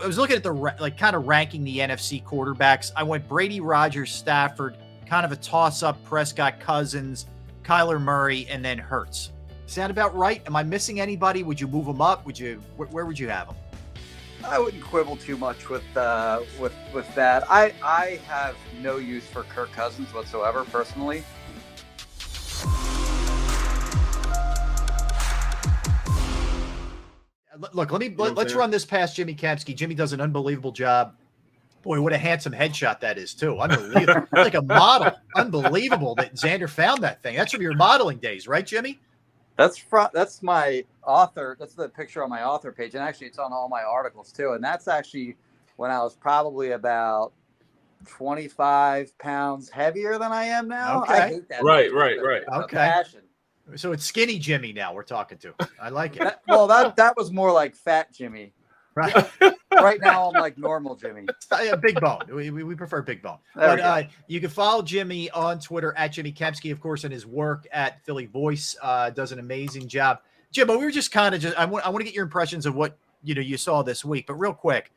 I was looking at the kind of ranking the NFC quarterbacks. I went Brady, Rodgers, Stafford, kind of a toss-up, Prescott, Cousins, Kyler Murray, and then Hurts. Sound about right? Am I missing anybody? Would you move them up? Where would you have them? I wouldn't quibble too much with that. I have no use for Kirk Cousins whatsoever, personally. Look, let's run this past Jimmy Kempski. Jimmy does an unbelievable job. Boy, what a handsome headshot that is, too. Unbelievable. Like a model. Unbelievable that Xander found that thing. That's from your modeling days, right, Jimmy? That's my author. That's the picture on my author page. And actually, it's on all my articles, too. And that's actually when I was probably about 25 pounds heavier than I am now. Okay. I hate that. Right. Okay. Passion. So it's skinny Jimmy now we're talking to. I like it. That was more like fat Jimmy. Right. Right now, I'm like normal Jimmy. Big bone. We prefer big bone. But you can follow Jimmy on Twitter at Jimmy Kempski, of course, and his work at Philly Voice does an amazing job. Jim, we were just I want to get your impressions of what you saw this week. But real quick,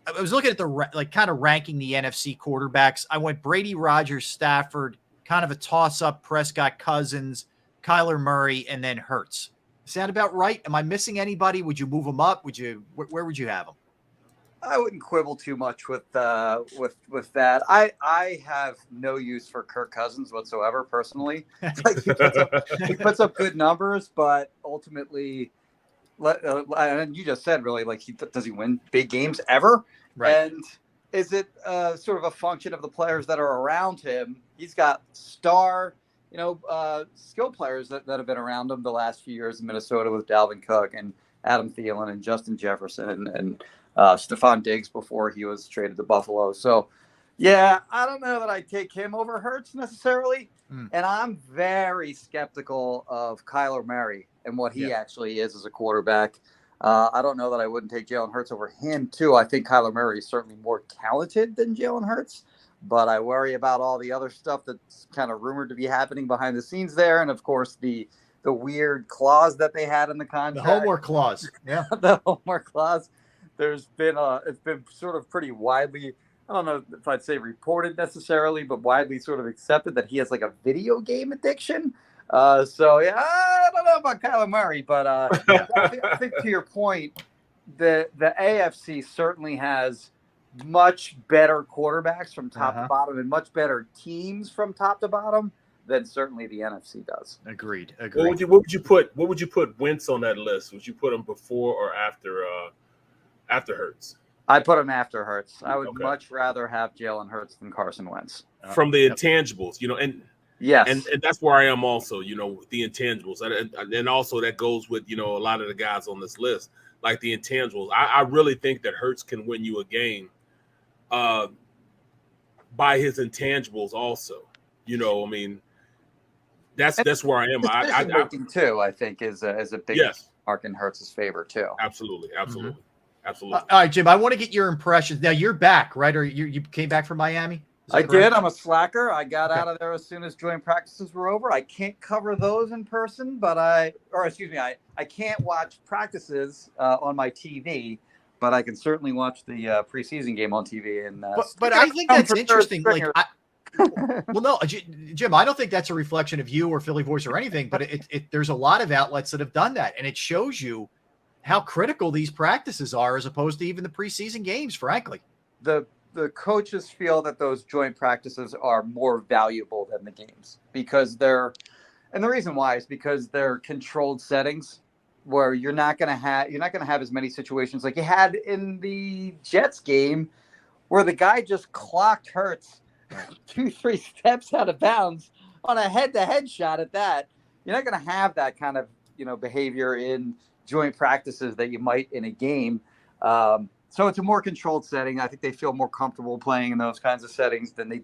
I was looking at the kind of ranking the NFC quarterbacks. I went Brady, Rodgers, Stafford, kind of a toss-up, Prescott, Cousins, Kyler Murray, and then Hurts. Sound about right? Am I missing anybody? Would you move them up? Where would you have them? I wouldn't quibble too much with that. I have no use for Kirk Cousins whatsoever, personally. Like he puts up good numbers, but ultimately, and you just said really, like does he win big games ever? Right. And is it sort of a function of the players that are around him? He's got star, skill players that have been around him the last few years in Minnesota with Dalvin Cook and Adam Thielen and Justin Jefferson and Stephon Diggs before he was traded to Buffalo. So, yeah, I don't know that I'd take him over Hurts necessarily. And I'm very skeptical of Kyler Murray and what he actually is as a quarterback. I don't know that I wouldn't take Jalen Hurts over him, too. I think Kyler Murray is certainly more talented than Jalen Hurts. But I worry about all the other stuff that's kind of rumored to be happening behind the scenes there. And, of course, the weird clause that they had in the contract. The homework clause. Yeah. The homework clause. It's been sort of pretty widely, I don't know if I'd say reported necessarily, but widely sort of accepted that he has like a video game addiction. So, yeah, I don't know about Kyler Murray, but I think to your point, the AFC certainly has much better quarterbacks from top to bottom and much better teams from top to bottom than certainly the NFC does. Agreed. What would you put Wentz on that list? Would you put him before or after Hurts? I put him after Hurts. I would much rather have Jalen Hurts than Carson Wentz. From the intangibles, and yes, and that's where I am also, with the intangibles. And also that goes with, a lot of the guys on this list, like the intangibles. I really think that Hurts can win you a game by his intangibles also. That's where I am. I too, I think is a big mark in Hurts' favor too. Absolutely. All right, Jim, I want to get your impressions. Now you're back, right? Or you came back from Miami? I did. I'm a slacker. I got out of there as soon as joint practices were over. I can't cover those in person, but I can't watch practices on my TV, but I can certainly watch the preseason game on TV. And but I think that's interesting. Well, no, Jim, I don't think that's a reflection of you or Philly Voice or anything, but there's a lot of outlets that have done that, and it shows you how critical these practices are as opposed to even the preseason games, frankly. The coaches feel that those joint practices are more valuable than the games because and the reason why is because they're controlled settings where you're not going to have as many situations like you had in the Jets game where the guy just clocked Hurts 2-3 steps out of bounds on a head-to-head shot at that. You're not going to have that kind of, behavior in joint practices that you might in a game. So it's a more controlled setting. I think they feel more comfortable playing in those kinds of settings than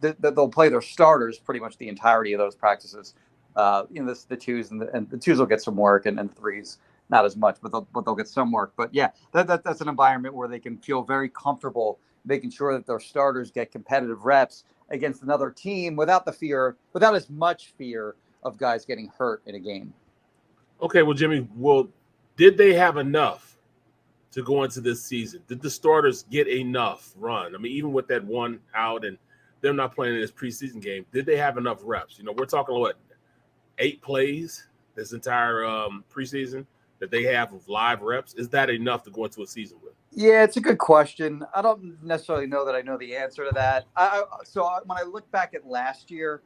they'll play their starters pretty much the entirety of those practices. The twos and the twos will get some work and threes not as much, but they'll get some work. But yeah, that's an environment where they can feel very comfortable making sure that their starters get competitive reps against another team without as much fear of guys getting hurt in a game. Okay, well, Jimmy, did they have enough to go into this season? Did the starters get enough run? I mean, even with that one out and them not playing in this preseason game, did they have enough reps? You know, we're talking what, 8 plays this entire preseason that they have of live reps. Is that enough to go into a season with? Yeah, it's a good question. I don't necessarily know that I know the answer to that. When I look back at last year,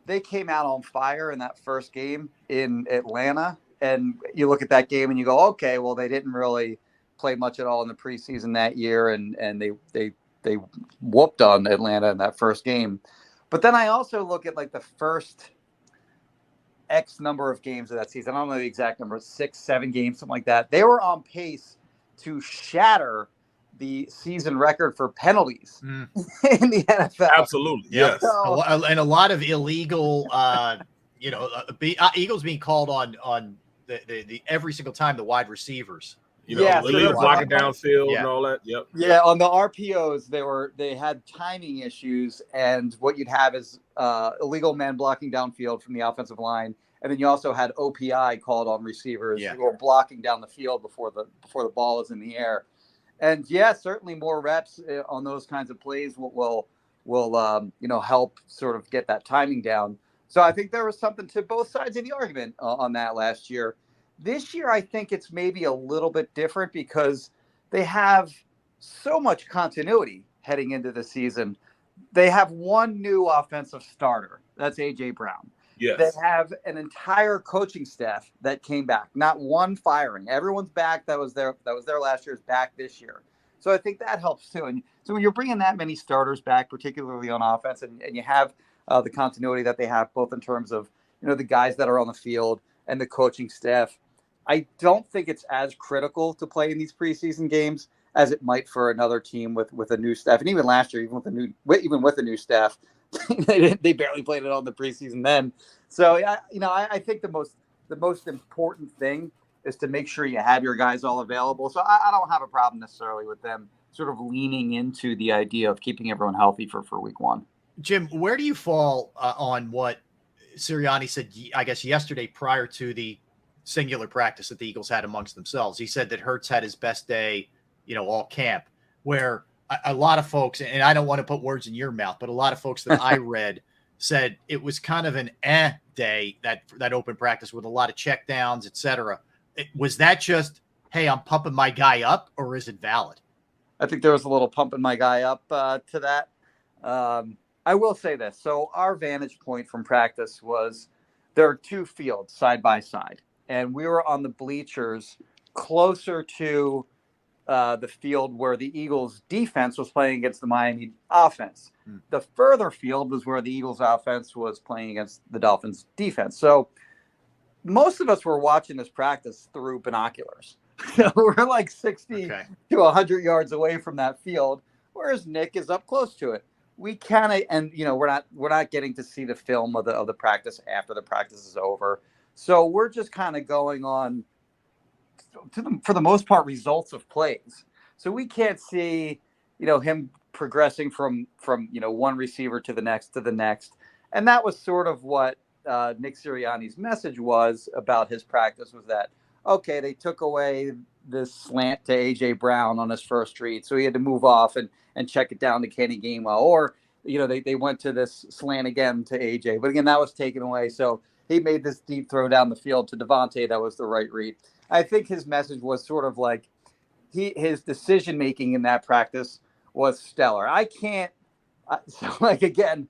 they came out on fire in that first game in Atlanta. And you look at that game and you go, okay, well, they didn't really play much at all in the preseason that year. And they whooped on Atlanta in that first game. But then I also look at like the first X number of games of that season. I don't know the exact number, 6, 7 games, something like that. They were on pace to shatter the season record for penalties in the NFL. Absolutely, yes. And a lot of illegal, Eagles being called on the every single time the wide receivers. Illegal blocking downfield and all that. Yep. Yeah, on the RPOs, they had timing issues, and what you'd have is illegal man blocking downfield from the offensive line, and then you also had OPI called on receivers who were blocking down the field before the ball is in the air. And certainly more reps on those kinds of plays will help sort of get that timing down. So I think there was something to both sides of the argument on that last year. This year, I think it's maybe a little bit different because they have so much continuity heading into the season. They have one new offensive starter. That's A.J. Brown. Yes. They have an entire coaching staff that came back. Not one firing. Everyone's back that was there last year is back this year. So I think that helps too. And so when you're bringing that many starters back, particularly on offense, and you have the continuity that they have both in terms of the guys that are on the field and the coaching staff, I don't think it's as critical to play in these preseason games as it might for another team with a new staff. And even last year, even with the new staff, they barely played it on the preseason then. So I think the most important thing is to make sure you have your guys all available. So I don't have a problem necessarily with them sort of leaning into the idea of keeping everyone healthy for week 1. Jim, where do you fall on what Sirianni said, I guess, yesterday prior to the singular practice that the Eagles had amongst themselves? He said that Hurts had his best day, all camp, where a lot of folks, and I don't want to put words in your mouth, but a lot of folks that I read said it was kind of an day, that open practice with a lot of check downs, et cetera. Was that just, hey, I'm pumping my guy up, or is it valid? I think there was a little pumping my guy up to that. I will say this. So our vantage point from practice was there are 2 fields side by side, and we were on the bleachers closer to the field where the Eagles defense was playing against the Miami offense. The further field was where the Eagles offense was playing against the Dolphins defense. So most of us were watching this practice through binoculars. We're like 60 to 100 yards away from that field, whereas Nick is up close to it. We kind of, and we're not getting to see the film of the practice after the practice is over. So we're just kind of going on for the most part, results of plays. So we can't see, him progressing from one receiver to the next. And that was sort of what Nick Sirianni's message was about his practice, was that, okay, they took away this slant to A.J. Brown on his first read, so he had to move off and check it down to Kenny Gainwell. Or, they went to this slant again to A.J. But again, that was taken away. So he made this deep throw down the field to Devontae. That was the right read. I think his message was sort of like his decision-making in that practice was stellar. Again,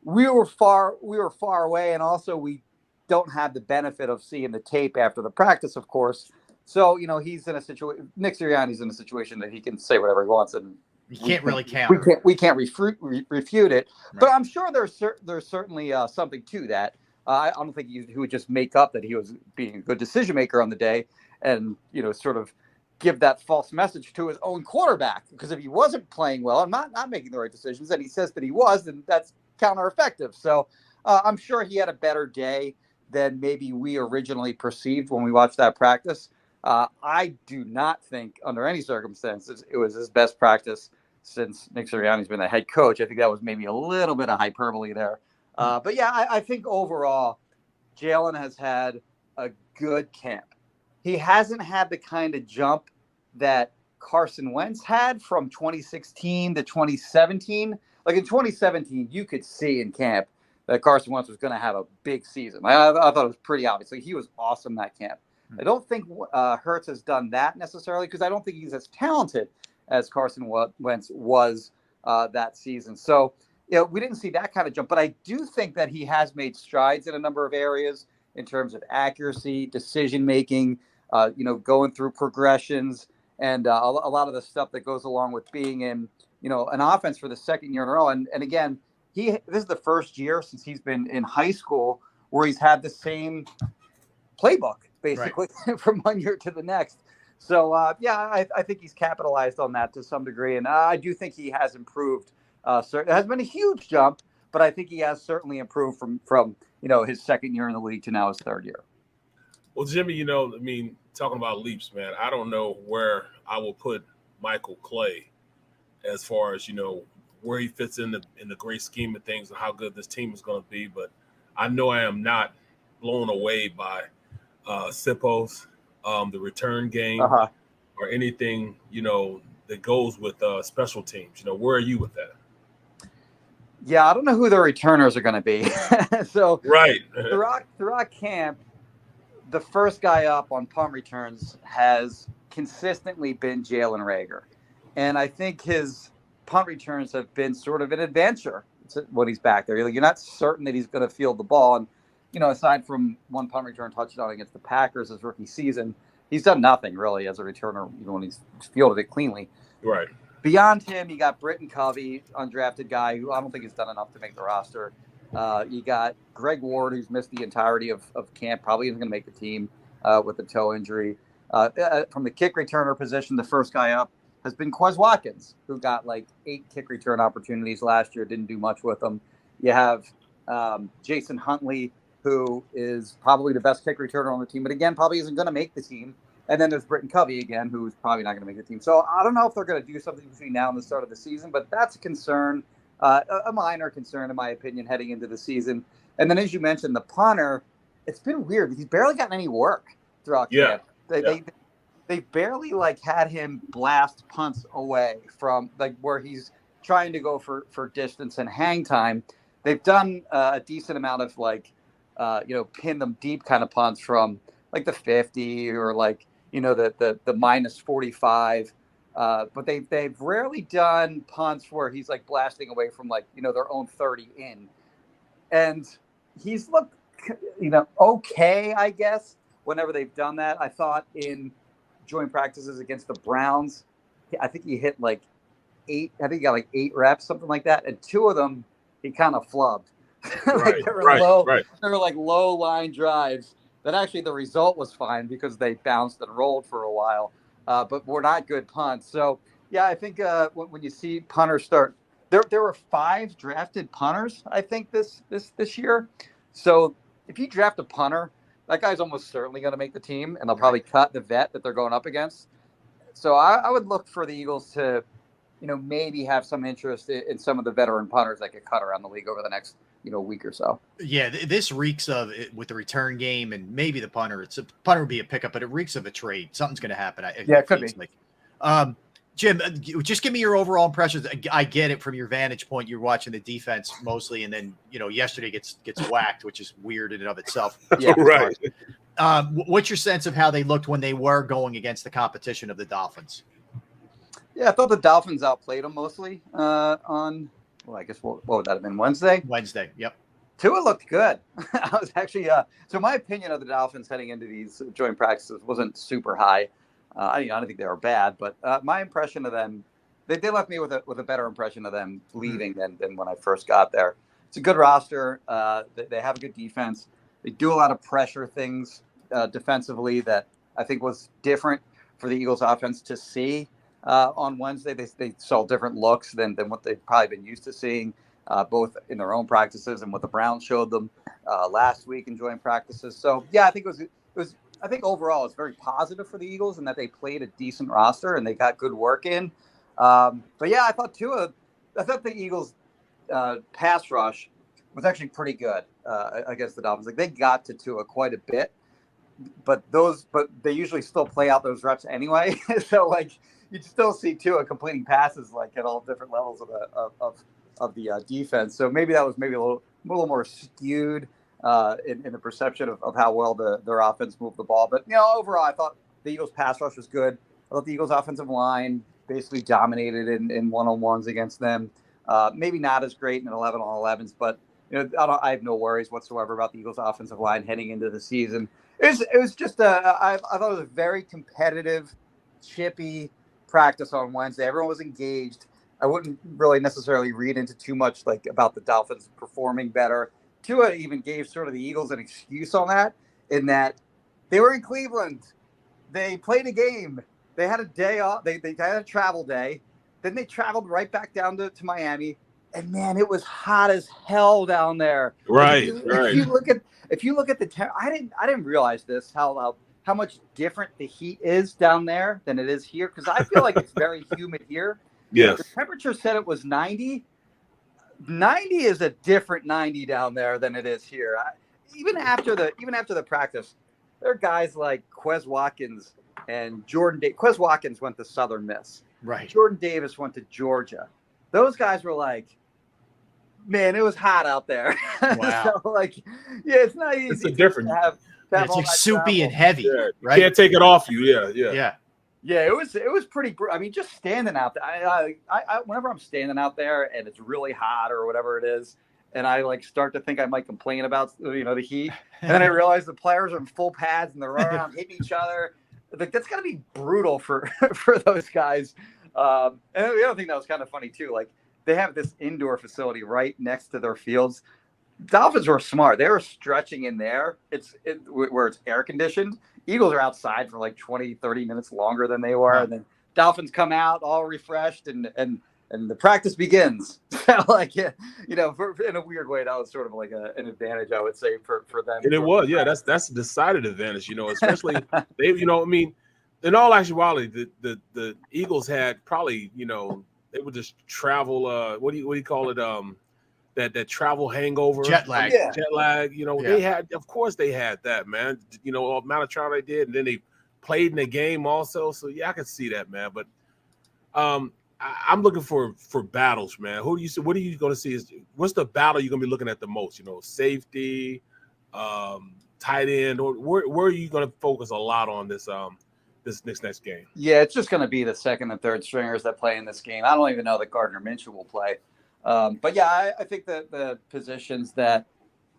we were far away, and also we don't have the benefit of seeing the tape after the practice, of course. So, he's in a situation, Nick Sirianni's in a situation that he can say whatever he wants, and you can't really counter. We can't refute it. Right. But I'm sure there's certainly something to that. I don't think he would just make up that he was being a good decision maker on the day and, sort of give that false message to his own quarterback. Because if he wasn't playing well and not making the right decisions, and he says that he was, then that's countereffective. So I'm sure he had a better day than maybe we originally perceived when we watched that practice. I do not think under any circumstances it was his best practice since Nick Sirianni's been the head coach. I think that was maybe a little bit of hyperbole there. But yeah, I think overall, Jalen has had a good camp. He hasn't had the kind of jump that Carson Wentz had from 2016 to 2017. Like in 2017, you could see in camp that Carson Wentz was going to have a big season. I thought it was pretty obvious. Like, he was awesome that camp. I don't think Hurts has done that necessarily, because I don't think he's as talented as Carson Wentz was that season. So, we didn't see that kind of jump. But I do think that he has made strides in a number of areas in terms of accuracy, decision-making, going through progressions, and a lot of the stuff that goes along with being in, an offense for the second year in a row. And again, this is the first year since he's been in high school where he's had the same playbook, basically, right, from one year to the next. So, I think he's capitalized on that to some degree. And I do think he has improved. It has been a huge jump, but I think he has certainly improved from his second year in the league to now his third year. Well, Jimmy, talking about leaps, man, I don't know where I will put Michael Clay as far as, where he fits in the great scheme of things and how good this team is going to be. But I know I am not blown away by Sippos, the return game, or anything, that goes with special teams. Where are you with that? Yeah, I don't know who the returners are going to be. So right throughout camp, the first guy up on punt returns has consistently been Jalen Reagor. And I think his punt returns have been sort of an adventure when he's back there. You're not certain that he's going to field the ball. And, aside from one punt return touchdown against the Packers his rookie season, he's done nothing really as a returner, when he's fielded it cleanly. Right. Beyond him, you got Britton Covey, undrafted guy who I don't think has done enough to make the roster. You got Greg Ward, who's missed the entirety of camp, probably isn't going to make the team with a toe injury. From the kick returner position, the first guy up has been Quez Watkins, who got like 8 kick return opportunities last year, didn't do much with them. You have Jason Huntley, who is probably the best kick returner on the team, but again, probably isn't going to make the team. And then there's Britton Covey again, who's probably not going to make the team. So I don't know if they're going to do something between now and the start of the season, but that's a concern, a minor concern in my opinion, heading into the season. And then, as you mentioned, the punter, it's been weird. He's barely gotten any work throughout camp. They barely had him blast punts away from where he's trying to go for distance and hang time. They've done a decent amount of pin them deep kind of punts from the 50 or the minus 45. But they've rarely done punts where he's blasting away from their own 30 in. And he's looked, okay, I guess, whenever they've done that. I thought in joint practices against the Browns, I think he hit 8. I think he got 8 reps, something like that. And 2 of them, he kind of flubbed. They were low line drives. That actually the result was fine because they bounced and rolled for a while, but were not good punts. So, yeah, I think when you see punters start, there were 5 drafted punters, I think, this year. So if you draft a punter, that guy's almost certainly going to make the team, and they'll probably cut the vet that they're going up against. So I would look for the Eagles to, maybe have some interest in some of the veteran punters that get cut around the league over the next week or so. Yeah, this reeks of it with the return game and maybe the punter. Punter would be a pickup, but it reeks of a trade. Something's going to happen. It could be. Jim, just give me your overall impressions. I get it from your vantage point. You're watching the defense mostly, and then yesterday gets whacked, which is weird in and of itself. Yeah, right. What's your sense of how they looked when they were going against the competition of the Dolphins? Yeah, I thought the Dolphins outplayed them mostly on. Well, I guess what would that have been? Wednesday, yep. Tua looked good. I was actually so my opinion of the Dolphins heading into these joint practices wasn't super high. I don't think they were bad, but my impression of them, they left me with a better impression of them leaving than when I first got there. It's a good roster. They have a good defense. They do a lot of pressure things defensively that I think was different for the Eagles offense to see. On Wednesday, they saw different looks than what they've probably been used to seeing, both in their own practices and what the Browns showed them last week in joint practices. So, yeah, I think it was. I think overall it's very positive for the Eagles in that they played a decent roster and they got good work in. But yeah, I thought the Eagles pass rush was actually pretty good against the Dolphins. They got to Tua quite a bit. they usually still play out those reps anyway. So like you'd still see Tua completing passes like at all different levels of the defense. So maybe that was maybe a little more skewed in the perception of how well their offense moved the ball. But overall, I thought the Eagles pass rush was good. I thought the Eagles offensive line basically dominated in one-on-ones against them. Maybe not as great in 11-on-11s, but I have no worries whatsoever about the Eagles offensive line heading into the season. It was just I thought it was a very competitive, chippy practice on Wednesday. Everyone was engaged. I wouldn't really necessarily read into too much like about the Dolphins performing better. Tua even gave sort of the Eagles an excuse on that, in that they were in Cleveland. They played a game. They had a day off. They had a travel day. Then they traveled right back down to Miami. And man, it was hot as hell down there. Right. If you look at the I didn't realize this, how much different the heat is down there than it is here, because I feel like it's very humid here. Yes. The temperature said it was 90. 90 is a different 90 down there than it is here. Even after the practice, there are guys like Quez Watkins and Jordan. Quez Watkins went to Southern Miss. Right. Jordan Davis went to Georgia. Those guys were like, man, it was hot out there. Wow. So like, yeah, it's not easy. It's a different. To have It's like soupy travel. and heavy, Yeah. right? You can't take it off you. Yeah. Yeah, it was pretty. I mean, just standing out there. I whenever I'm standing out there and it's really hot or whatever it is, and I like start to think I might complain about the heat, and then I realize the players are in full pads and they're running around hitting each other. Like that's got to be brutal for those guys. And the other thing that was kind of funny too, like they have this indoor facility right next to their fields. Dolphins were smart. They were stretching in there. Where it's air conditioned. Eagles are outside for like 20, 30 minutes longer than they were. And then Dolphins come out all refreshed and the practice begins. So like, in a weird way, that was sort of like an advantage, I would say, for them. And it was, yeah, that's a decided advantage, especially they, I mean, in all actuality, the Eagles had probably, they would just travel, what do you call it? That travel hangover, jet lag. They had, of course they had that, man, amount of travel they did. And then they played in the game also. So yeah, I can see that, man. But I'm looking for battles, man. What are you going to see? What's the battle you're going to be looking at the most? Safety, tight end, or where are you going to focus a lot on this next game? Yeah, it's just going to be the second and third stringers that play in this game. I don't even know that Gardner Minshew will play. But yeah, I think that the positions that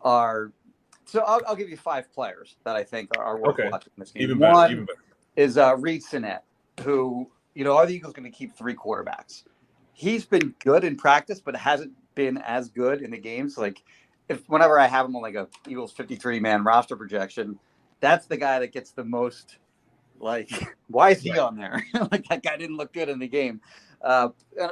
are – so I'll give you 5 players that I think are worth watching in this game. Even better. Better. Is Reed Sinnett, who, are the Eagles going to keep 3 quarterbacks? He's been good in practice, but hasn't been as good in the games. Like, whenever I have him on like a Eagles 53-man roster projection, that's the guy that gets the most – like, why is he on there? Like, that guy didn't look good in the game,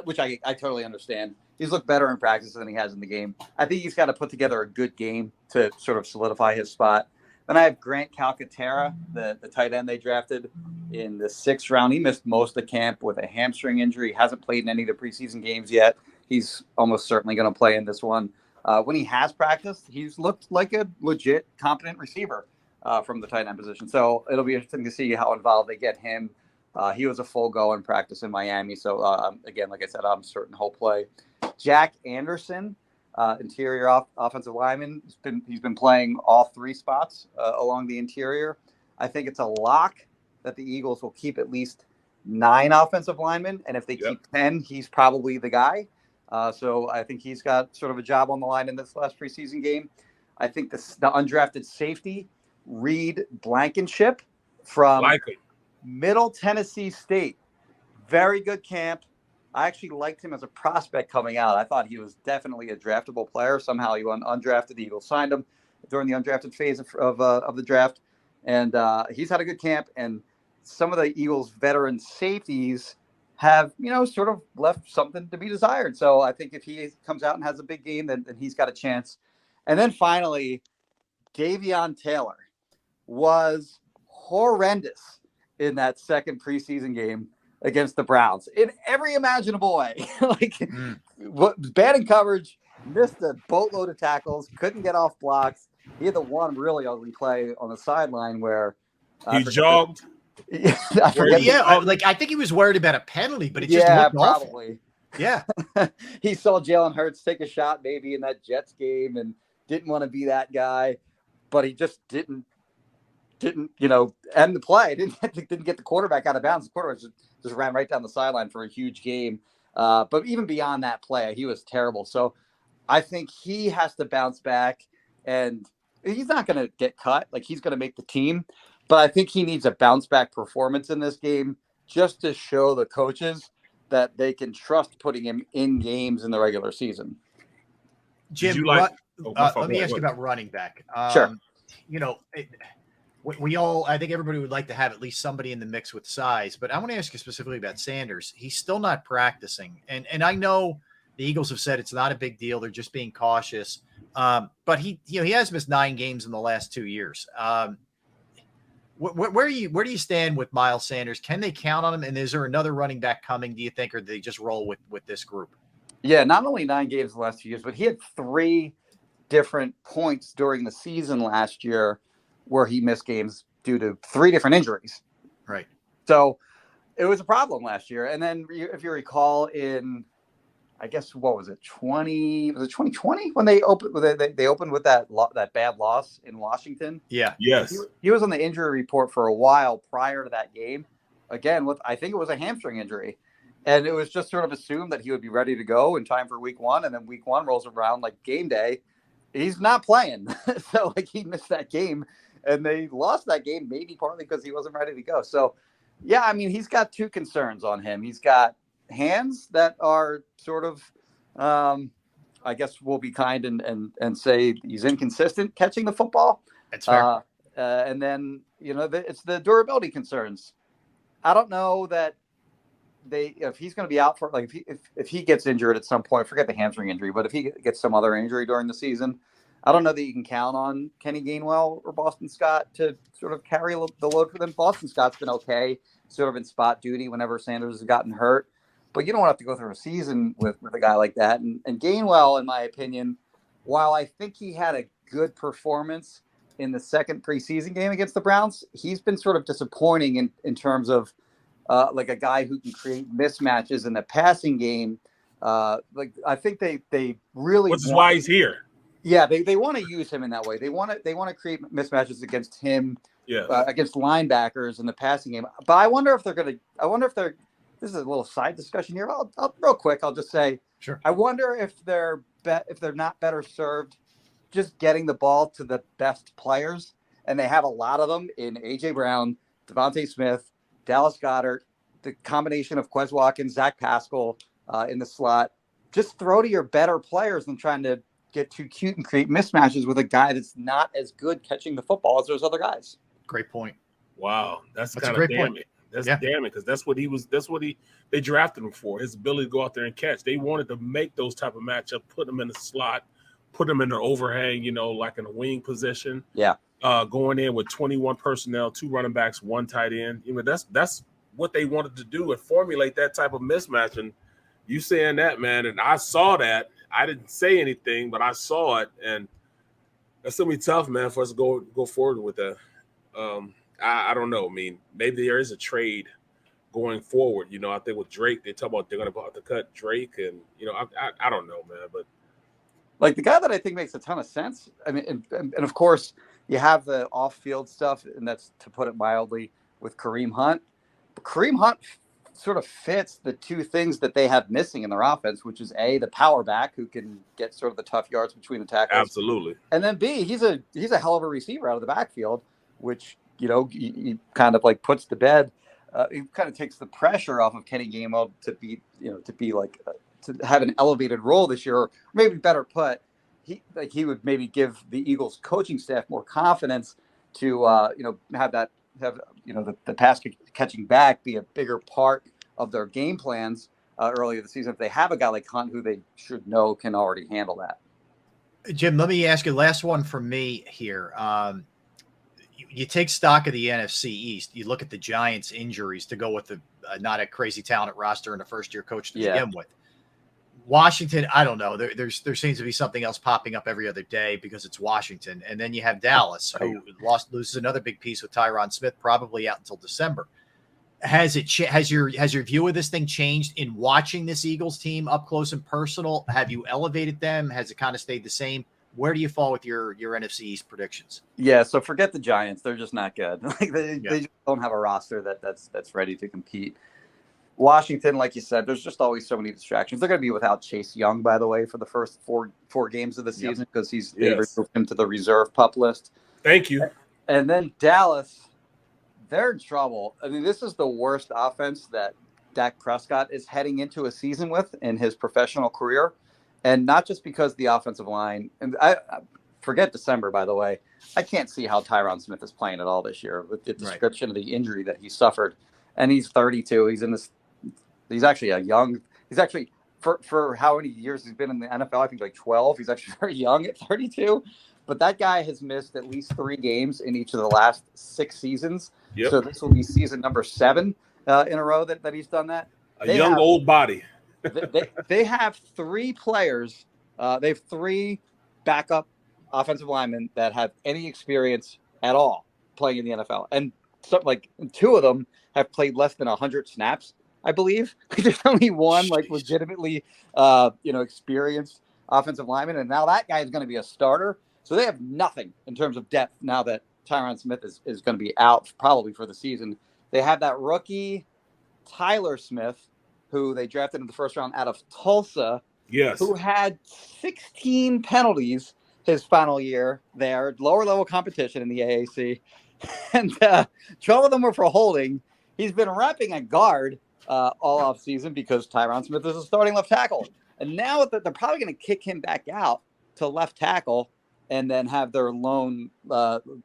which I totally understand. He's looked better in practice than he has in the game. I think he's got to put together a good game to sort of solidify his spot. Then I have Grant Calcaterra, the tight end they drafted in the 6th round. He missed most of the camp with a hamstring injury. He hasn't played in any of the preseason games yet. He's almost certainly going to play in this one. When he has practiced, he's looked like a legit, competent receiver from the tight end position. So it'll be interesting to see how involved they get him. He was a full go in practice in Miami. So, again, like I said, I'm certain he'll play. Jack Anderson, interior offensive lineman. He's been playing all 3 spots along the interior. I think it's a lock that the Eagles will keep at least 9 offensive linemen. And if they keep 10, he's probably the guy. So I think he's got sort of a job on the line in this last preseason game. I think the undrafted safety, Reed Blankenship from Middle Tennessee State. Very good camp. I actually liked him as a prospect coming out. I thought he was definitely a draftable player. Somehow he went undrafted. The Eagles signed him during the undrafted phase of the draft. And he's had a good camp. And some of the Eagles veteran safeties have, sort of left something to be desired. So I think if he comes out and has a big game, then he's got a chance. And then finally, Davion Taylor was horrendous in that second preseason game against the Browns in every imaginable way. Bad in coverage, missed a boatload of tackles, couldn't get off blocks. He had the one really ugly play on the sideline where He jogged. I forget. I think he was worried about a penalty, but it just looked probably. Awful. Yeah. He saw Jalen Hurts take a shot maybe in that Jets game and didn't want to be that guy, but he just didn't end the play. Didn't get the quarterback out of bounds. The quarterback just ran right down the sideline for a huge game. But even beyond that play, he was terrible. So I think he has to bounce back, and he's not going to get cut. Like, he's going to make the team, but I think he needs a bounce back performance in this game just to show the coaches that they can trust putting him in games in the regular season. Jim, let me ask you about running back. Sure. I think everybody would like to have at least somebody in the mix with size, but I want to ask you specifically about Sanders. He's still not practicing. And I know the Eagles have said it's not a big deal. They're just being cautious. But he has missed 9 games in the last 2 years. Where do you stand with Miles Sanders? Can they count on him? And is there another running back coming, do you think, or do they just roll with this group? Yeah, not only 9 games the last 2 years, but he had 3 different points during the season last year where he missed games due to 3 different injuries. Right. So it was a problem last year. And then if you recall in, I guess, what was it, 2020 when they opened with that bad loss in Washington? Yeah. Yes. He was on the injury report for a while prior to that game. Again, I think it was a hamstring injury. And it was just sort of assumed that he would be ready to go in time for week 1. And then week 1 rolls around like game day. He's not playing. So he missed that game. And they lost that game maybe partly because he wasn't ready to go. So, yeah, I mean, he's got 2 concerns on him. He's got hands that are sort of, I guess we'll be kind and say he's inconsistent catching the football. That's fair. And then, it's the durability concerns. I don't know that if he's going to be out for, like, if he gets injured at some point, forget the hamstring injury, but if he gets some other injury during the season, I don't know that you can count on Kenny Gainwell or Boston Scott to sort of carry the load for them. Boston Scott's been okay, sort of in spot duty whenever Sanders has gotten hurt. But you don't want to have to go through a season with a guy like that. And Gainwell, in my opinion, while I think he had a good performance in the second preseason game against the Browns, he's been sort of disappointing in terms of like a guy who can create mismatches in the passing game. I think they really, which is why he's here. Yeah, they want to use him in that way. They want to create mismatches against him, against linebackers in the passing game. But I wonder if they're. This is a little side discussion here. I'll real quick. I'll just say, sure. I wonder if they're not better served just getting the ball to the best players, and they have a lot of them in AJ Brown, Devontae Smith, Dallas Goedert, the combination of Quez Watkins, Zach Pascal in the slot. Just throw to your better players than trying to get too cute and create mismatches with a guy that's not as good catching the football as those other guys. Great point. Wow, that's a kind great of point. damning. That's damning because that's what they drafted him for, his ability to go out there and catch. They wanted to make those type of matchups, put him in the slot, put him in an overhang, like in a wing position. Yeah. Going in with 21 personnel, 2 running backs, 1 tight end. That's what they wanted to do and formulate that type of mismatch. And you saying that, man, and I saw that. I didn't say anything, but I saw it, and that's gonna be tough, man, for us to go forward with that. I don't know. I mean, maybe there is a trade going forward. I think with Drake, they talk about they're gonna have to cut Drake, and I don't know, man. But like the guy that I think makes a ton of sense. I mean, and of course you have the off-field stuff, and that's, to put it mildly, with Kareem Hunt. But Kareem Hunt sort of fits the 2 things that they have missing in their offense, which is A, the power back who can get sort of the tough yards between the tackles. Absolutely. And then B, he's a hell of a receiver out of the backfield, which, he kind of like puts to bed. He kind of takes the pressure off of Kenny Gainwell to have an elevated role this year, or maybe better put, he would maybe give the Eagles coaching staff more confidence to, have the pass catching back be a bigger part of their game plans earlier this season. If they have a guy like Hunt, who they should know can already handle that. Jim, let me ask you, last one from me here. You take stock of the NFC East. You look at the Giants' injuries to go with the not a crazy talented roster and a first-year coach to begin with. Washington, I don't know. There seems to be something else popping up every other day because it's Washington. And then you have Dallas, who loses another big piece with Tyron Smith, probably out until December. Has your view of this thing changed in watching this Eagles team up close and personal? Have you elevated them? Has it kind of stayed the same? Where do you fall with your NFC East predictions? Yeah, so forget the Giants. They're just not good. Like they just don't have a roster that's ready to compete. Washington, like you said, there's just always so many distractions. They're going to be without Chase Young, by the way, for the first four games of the season because they removed him to the reserve pup list. Thank you. And then Dallas, they're in trouble. I mean, this is the worst offense that Dak Prescott is heading into a season with in his professional career. And not just because the offensive line, and I forget December, by the way, I can't see how Tyron Smith is playing at all this year with the description of the injury that he suffered. And he's 32. He's actually for how many years he's been in the NFL, I think like 12. He's actually very young at 32. But that guy has missed at least 3 games in each of the last 6 seasons. Yep. So this will be season number 7 in a row that he's done that. Old body. they have 3 players. They have 3 backup offensive linemen that have any experience at all playing in the NFL. And so, 2 of them have played less than 100 snaps, I believe. There's only one legitimately experienced offensive lineman, and now that guy is going to be a starter. So they have nothing in terms of depth now that Tyron Smith is going to be out probably for the season. They have that rookie Tyler Smith, who they drafted in the first round out of Tulsa, who had 16 penalties his final year there, lower level competition in the AAC, and 12 of them were for holding. He's been repping at guard all off season because Tyron Smith is a starting left tackle. And now they're probably going to kick him back out to left tackle and then have their lone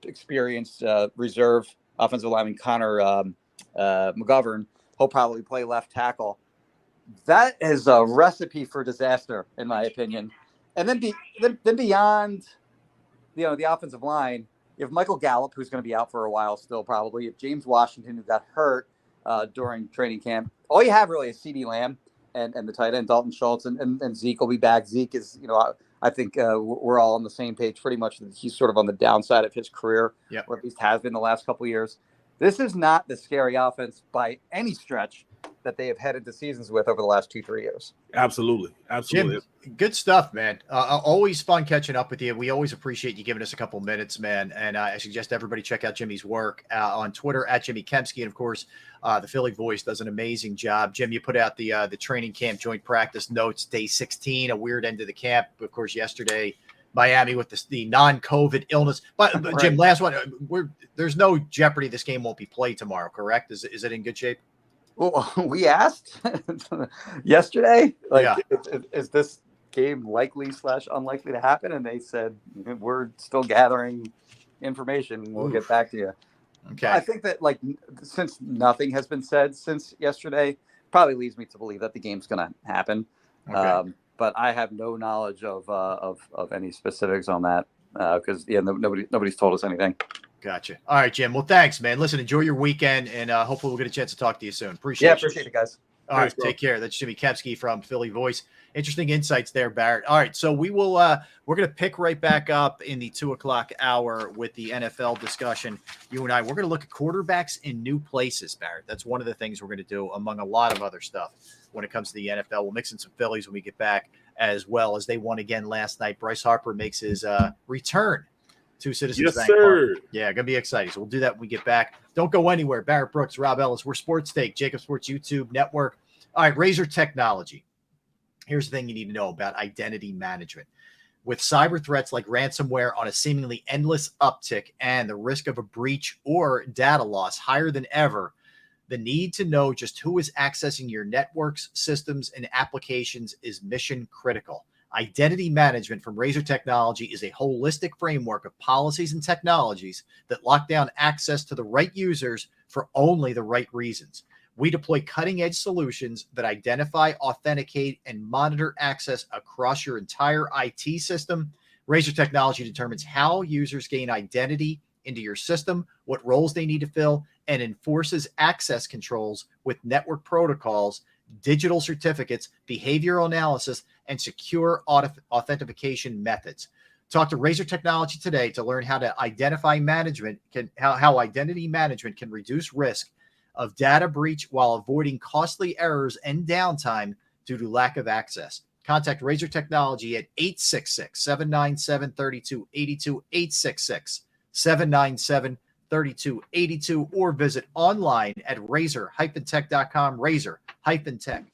experienced reserve offensive lineman, Connor McGovern. He'll probably play left tackle. That is a recipe for disaster, in my opinion. And then beyond, the offensive line, you have Michael Gallup, who's going to be out for a while still probably. You have James Washington, who got hurt during training camp. All you have really is CeeDee Lamb and the tight end Dalton Schultz, and Zeke will be back. Zeke is, I think we're all on the same page pretty much. He's sort of on the downside of his career, or at least has been the last couple of years. This is not the scary offense by any stretch that they have headed to seasons with over the last 2-3 years. Absolutely. Jim, good stuff, man. Always fun catching up with you. We always appreciate you giving us a couple minutes, man. And I suggest everybody check out Jimmy's work on Twitter at Jimmy Kempski. And of course, the Philly Voice does an amazing job. Jim, you put out the training camp joint practice notes, day 16, a weird end of the camp. Of course, yesterday, Miami with the non-COVID illness. But Jim, last one, there's no jeopardy this game won't be played tomorrow, correct? Is it in good shape? Well, we asked yesterday, is this game likely / unlikely to happen? And they said, we're still gathering information. We'll get back to you. Okay. I think that since nothing has been said since yesterday, probably leads me to believe that the game's going to happen. Okay. But I have no knowledge of any specifics on that because nobody's told us anything. Gotcha. All right, Jim. Well, thanks, man. Listen, enjoy your weekend, and hopefully we'll get a chance to talk to you soon. Appreciate it, guys. All right, take care. That's Jimmy Kempski from Philly Voice. Interesting insights there, Barrett. All right, so we will we're going to pick right back up in the 2:00 hour with the NFL discussion. You and I, we're going to look at quarterbacks in new places, Barrett. That's one of the things we're going to do among a lot of other stuff when it comes to the NFL. We'll mix in some Phillies when we get back, as well as they won again last night. Bryce Harper makes his return to Citizens Bank Park. Yeah, going to be exciting. So we'll do that when we get back. Don't go anywhere. Barrett Brooks, Rob Ellis. We're Sports Take, JAKIB Sports YouTube Network. All right, Razor Technology. Here's the thing you need to know about identity management. With cyber threats like ransomware on a seemingly endless uptick and the risk of a breach or data loss higher than ever, the need to know just who is accessing your networks, systems, and applications is mission critical. Identity management from Razor Technology is a holistic framework of policies and technologies that lock down access to the right users for only the right reasons. We deploy cutting-edge solutions that identify, authenticate, and monitor access across your entire IT system. Razor Technology determines how users gain identity into your system, what roles they need to fill, and enforces access controls with network protocols digital certificates, behavioral analysis, and secure authentication methods. Talk to Razor Technology today to learn how to identify how identity management can reduce risk of data breach while avoiding costly errors and downtime due to lack of access. Contact Razor Technology at 866-797-3282, 866-797-3282, or visit online at razor-tech.com, razor-tech.com.